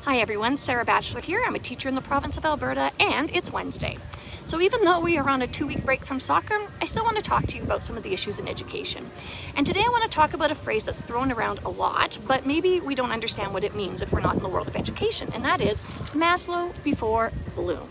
Hi everyone, Sarah Batchelor here. I'm a teacher in the province of Alberta and it's Wednesday. So even though we are on a 2-week break from soccer, I still want to talk to you about some of the issues in education. And today I want to talk about a phrase that's thrown around a lot, but maybe we don't understand what it means if we're not in the world of education, and that is Maslow before Bloom.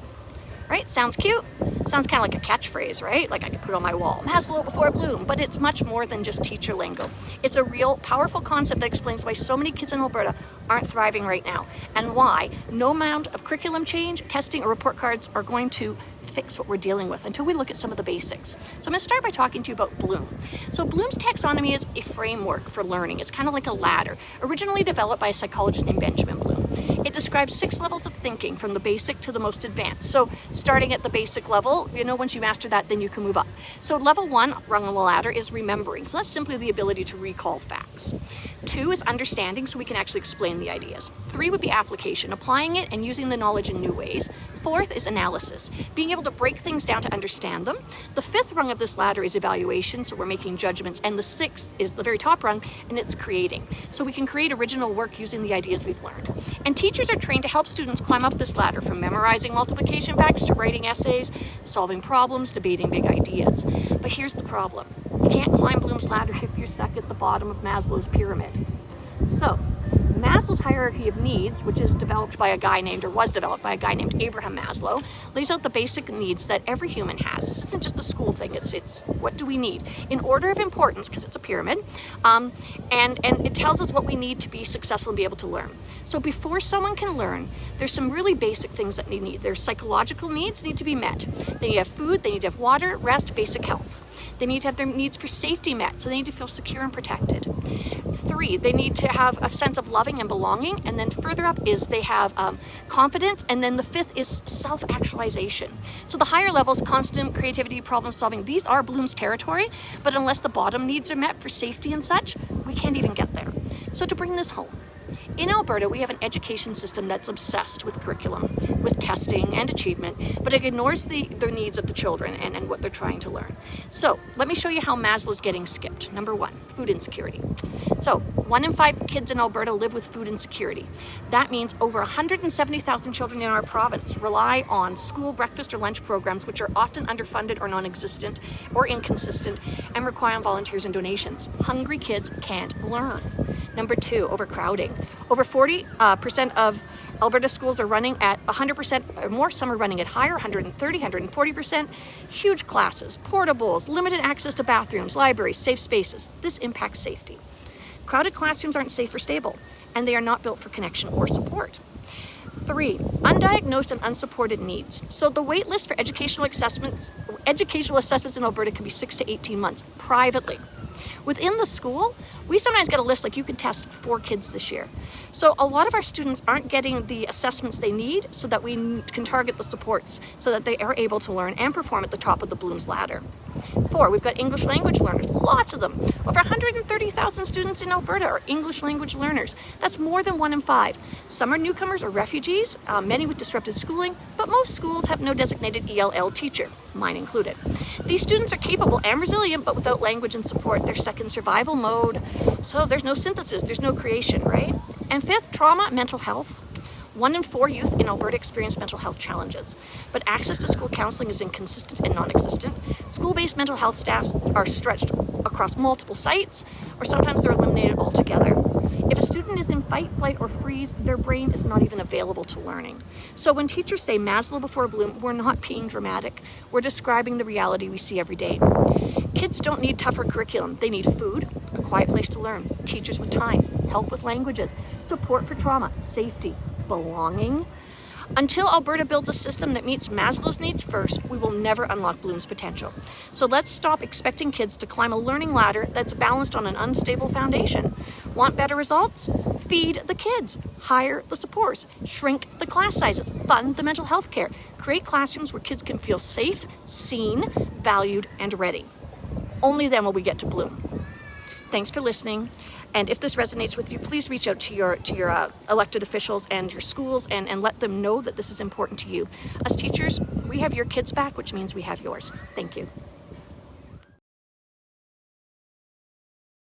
Right? Sounds cute. Sounds kind of like a catchphrase, right? Like I could put it on my wall, Maslow before Bloom, but it's much more than just teacher lingo. It's a real powerful concept that explains why so many kids in Alberta aren't thriving right now and why no amount of curriculum change, testing, or report cards are going to fix what we're dealing with until we look at some of the basics. So I'm going to start by talking to you about Bloom. So Bloom's taxonomy is a framework for learning. It's kind of like a ladder, originally developed by a psychologist named Benjamin Bloom. It describes 6 levels of thinking from the basic to the most advanced. So starting at the basic level, once you master that, then you can move up. So level 1 rung on the ladder is remembering. So that's simply the ability to recall facts. 2 is understanding, so we can actually explain the ideas. 3 would be application, applying it and using the knowledge in new ways. 4th is analysis, being able to break things down to understand them. The 5th rung of this ladder is evaluation, so we're making judgments. And the 6th is the very top rung, and it's creating. So we can create original work using the ideas we've learned. And teachers are trained to help students climb up this ladder, from memorizing multiplication facts to writing essays, solving problems, debating big ideas. But here's the problem. You can't climb Bloom's ladder if you're stuck at the bottom of Maslow's pyramid. So Maslow's hierarchy of needs, which was developed by a guy named Abraham Maslow, lays out the basic needs that every human has. This isn't just a school thing, it's what do we need in order of importance, because it's a pyramid, and it tells us what we need to be successful and be able to learn. So before someone can learn, there's some really basic things that they need. Their psychological needs need to be met. They need to have food, they need to have water, rest, basic health. They need to have their needs for safety met, so they need to feel secure and protected. 3, they need to have a sense of loving and belonging, and then further up is they have confidence, and then the 5th is self-actualization. So the higher levels, constant creativity, problem solving, these are Bloom's territory, but unless the bottom needs are met for safety and such, we can't even get there. So to bring this home, in Alberta, we have an education system that's obsessed with curriculum, with testing and achievement, but it ignores the needs of the children and what they're trying to learn. So let me show you how Maslow's getting skipped. Number 1, food insecurity. So 1 in 5 kids in Alberta live with food insecurity. That means over 170,000 children in our province rely on school breakfast or lunch programs, which are often underfunded or non-existent or inconsistent and rely on volunteers and donations. Hungry kids can't learn. Number 2, overcrowding. Over 40% of Alberta schools are running at 100% or more. Some are running at higher, 130, 140%. Huge classes, portables, limited access to bathrooms, libraries, safe spaces. This impacts safety. Crowded classrooms aren't safe or stable, and they are not built for connection or support. 3, undiagnosed and unsupported needs. So the wait list for educational assessments in Alberta can be 6 to 18 months privately. Within the school, we sometimes get a list like you can test 4 kids this year. So a lot of our students aren't getting the assessments they need so that we can target the supports so that they are able to learn and perform at the top of the Bloom's ladder. 4, we've got English language learners, lots of them. Over 130,000 students in Alberta are English language learners. That's more than 1 in 5. Some are newcomers or refugees, many with disrupted schooling, but most schools have no designated ELL teacher, mine included. These students are capable and resilient, but without language and support, they're stuck in survival mode. So there's no synthesis, there's no creation, right? And 5th, trauma and mental health. 1 in 4 youth in Alberta experience mental health challenges, but access to school counseling is inconsistent and non-existent. School-based mental health staff are stretched across multiple sites, or sometimes they're eliminated altogether. If a student is in fight, flight, or freeze, their brain is not even available to learning. So when teachers say Maslow before Bloom, we're not being dramatic. We're describing the reality we see every day. Kids don't need tougher curriculum. They need food, a quiet place to learn, teachers with time, help with languages, support for trauma, safety, belonging. Until Alberta builds a system that meets Maslow's needs first, we will never unlock Bloom's potential. So let's stop expecting kids to climb a learning ladder that's balanced on an unstable foundation. Want better results? Feed the kids, hire the supports, shrink the class sizes, fund the mental health care, create classrooms where kids can feel safe, seen, valued, and ready. Only then will we get to Bloom. Thanks for listening. And if this resonates with you, please reach out to your elected officials and your schools and let them know that this is important to you. As teachers, we have your kids back, which means we have yours. Thank you.